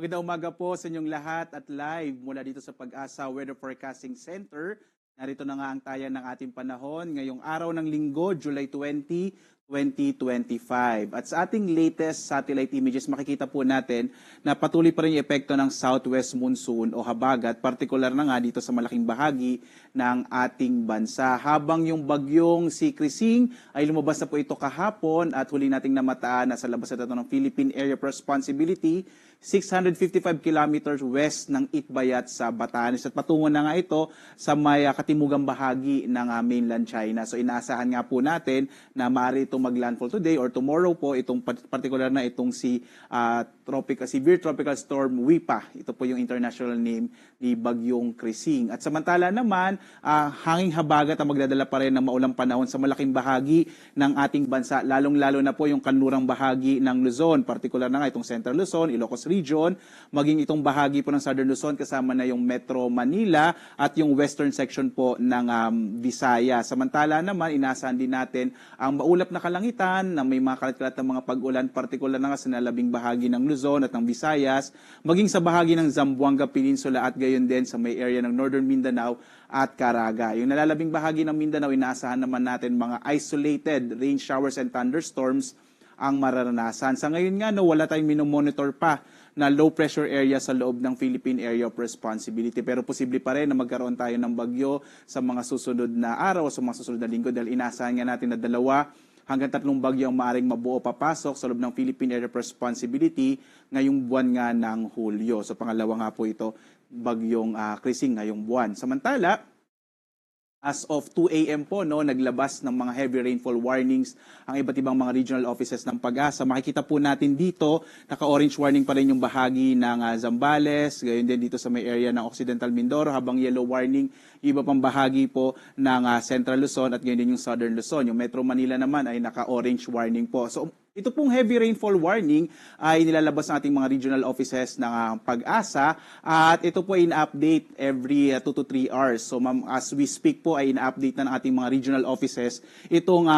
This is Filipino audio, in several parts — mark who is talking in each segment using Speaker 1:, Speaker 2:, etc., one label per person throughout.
Speaker 1: Magandang umaga po sa inyong lahat at live mula dito sa Pag-asa Weather Forecasting Center. Narito na nga ang tayan ng ating panahon ngayong araw ng Linggo, July 20, 2025. At sa ating latest satellite images, makikita po natin na patuloy pa rin yung epekto ng southwest monsoon o habagat, partikular na nga dito sa malaking bahagi ng ating bansa. Habang yung bagyong si Krising ay lumabas na po ito kahapon at huli nating namataan na sa labas na ito ng Philippine Area of Responsibility, 655 kilometers west ng Itbayat sa Batanes at patungo na nga ito sa may katimugang bahagi ng mainland China. So inaasahan nga po natin na maaari itong maglandfall today or tomorrow po itong particular na itong si severe tropical storm Wipa. Ito po yung international name ni Bagyong Krising. At samantala naman, hanging habagat ang magdadala pa rin ng maulang panahon sa malaking bahagi ng ating bansa, lalong-lalo na po yung kanlurang bahagi ng Luzon, particular na nga itong Central Luzon, Ilocos Region, maging itong bahagi po ng Southern Luzon kasama na yung Metro Manila at yung western section po ng Visayas. Samantala naman, inaasahan din natin ang maulap na kalangitan na may mga kalat-kalat na mga pag-ulan, particular na nga sa nalabing bahagi ng Luzon at ng Visayas, maging sa bahagi ng Zamboanga Peninsula at gayon din sa may area ng Northern Mindanao at Caraga. Yung nalalabing bahagi ng Mindanao, inaasahan naman natin mga isolated rain showers and thunderstorms ang mararanasan. Sa ngayon nga, wala tayong minomonitor pa na low pressure area sa loob ng Philippine Area of Responsibility. Pero posible pa rin na magkaroon tayo ng bagyo sa mga susunod na araw o sa mga susunod na linggo dahil inaasahan nga natin na 2 hanggang 3 bagyo ang maaaring mabuo papasok sa loob ng Philippine Area of Responsibility ngayong buwan nga ng Hulyo. So pangalawa nga po ito, bagyong Krising ngayong buwan. Samantala, as of 2 a.m. po, naglabas ng mga heavy rainfall warnings ang iba't ibang mga regional offices ng Pag-asa. Makikita po natin dito, naka-orange warning pa rin yung bahagi ng Zambales, gayon din dito sa may area ng Occidental Mindoro, habang yellow warning yung iba pang bahagi po ng Central Luzon at gayon din yung Southern Luzon. Yung Metro Manila naman ay naka-orange warning po. So, ito pong heavy rainfall warning ay nilalabas ng ating mga regional offices ng Pag-asa at ito po ay in-update every 2 to 3 hours. So as we speak po ay in-update na ng ating mga regional offices itong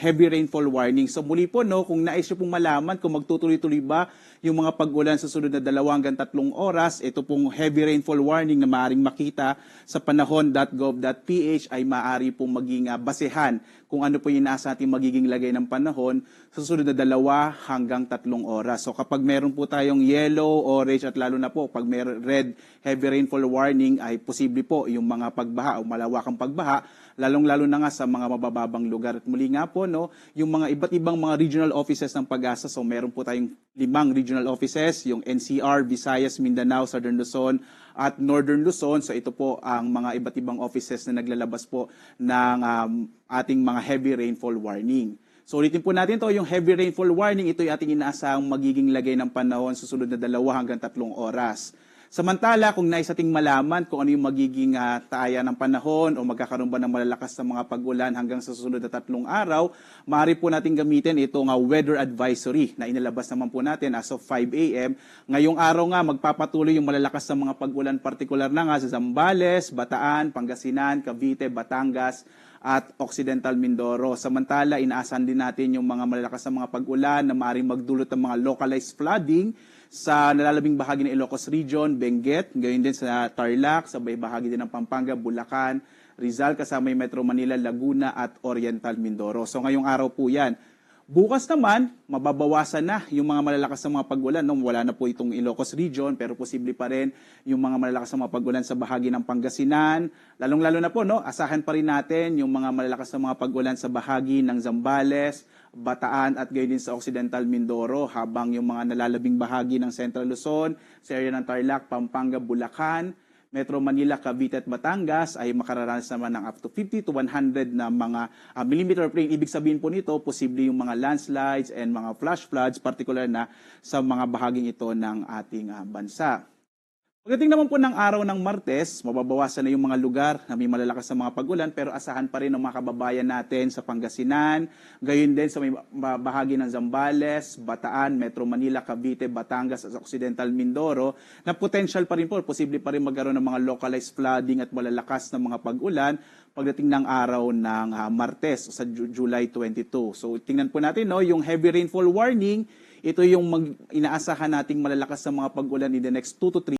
Speaker 1: heavy rainfall warning. So muli po, kung nais nyo pong malaman kung magtutuloy-tuloy ba yung mga pag-ulan sa sunod na 2 hanggang 3 oras, ito pong heavy rainfall warning na maaaring makita sa panahon.gov.ph ay maaari pong maging basehan kung ano po yung nasa ating magiging lagay ng panahon sa susunod na 2 hanggang 3 oras. So kapag meron po tayong yellow, orange at lalo na po pag meron red heavy rainfall warning ay posible po yung mga pagbaha o malawakang pagbaha, lalong-lalo na nga sa mga mabababang lugar. At muli nga po, yung mga iba't ibang mga regional offices ng Pag-asa, so meron po tayong 5 regional offices, yung NCR, Visayas, Mindanao, Southern Luzon at Northern Luzon. So ito po ang mga iba't ibang offices na naglalabas po ng ating mga heavy rainfall warning. So ulitin po natin to, yung heavy rainfall warning, ito yung ating inaasahang magiging lagay ng panahon sa susunod na 2 hanggang 3 oras. Samantala, kung nais ating malaman kung ano yung magiging taaya ng panahon o magkakaroon ba ng malalakas na mga pag-ulan hanggang sa susunod na 3 araw, maaari po natin gamitin itong weather advisory na inilabas naman po natin as of 5 a.m. Ngayong araw nga, magpapatuloy yung malalakas na mga pag-ulan, partikular na nga sa Zambales, Bataan, Pangasinan, Cavite, Batangas, at Occidental Mindoro. Samantala, inaasahan din natin yung mga malalakas na mga pag-ulan na maaaring magdulot ng mga localized flooding sa nalalabing bahagi ng Ilocos Region, Benguet, gayon din sa Tarlac, sa bahagi din ng Pampanga, Bulacan, Rizal, kasama yung Metro Manila, Laguna at Oriental Mindoro. So ngayong araw po yan. Bukas naman, mababawasan na yung mga malalakas na mga pag-ulan. Wala na po itong Ilocos Region, pero posible pa rin yung mga malalakas na mga pag-ulan sa bahagi ng Pangasinan. Lalong-lalo na po, asahan pa rin natin yung mga malalakas na mga pag-ulan sa bahagi ng Zambales, Bataan at gayon din sa Occidental Mindoro, habang yung mga nalalabing bahagi ng Central Luzon, sa area ng Tarlac, Pampanga, Bulacan, Metro Manila, Cavite at Batangas ay makararanas naman ng up to 50 to 100 na mga millimeter of rain. Ibig sabihin po nito, posible yung mga landslides and mga flash floods, particular na sa mga bahaging ito ng ating bansa. Pagdating naman po ng araw ng Martes, mababawasan na yung mga lugar na may malalakas na mga pag-ulan, pero asahan pa rin ng mga kababayan natin sa Pangasinan, gayon din sa may bahagi ng Zambales, Bataan, Metro Manila, Cavite, Batangas at Occidental Mindoro, na potential pa rin po, posible pa rin magkaroon ng mga localized flooding at malalakas na mga pag-ulan pagdating ng araw ng Martes sa July 22. So tingnan po natin, yung heavy rainfall warning, ito yung inaasahan nating malalakas na mga pag-ulan in the next 2 to 3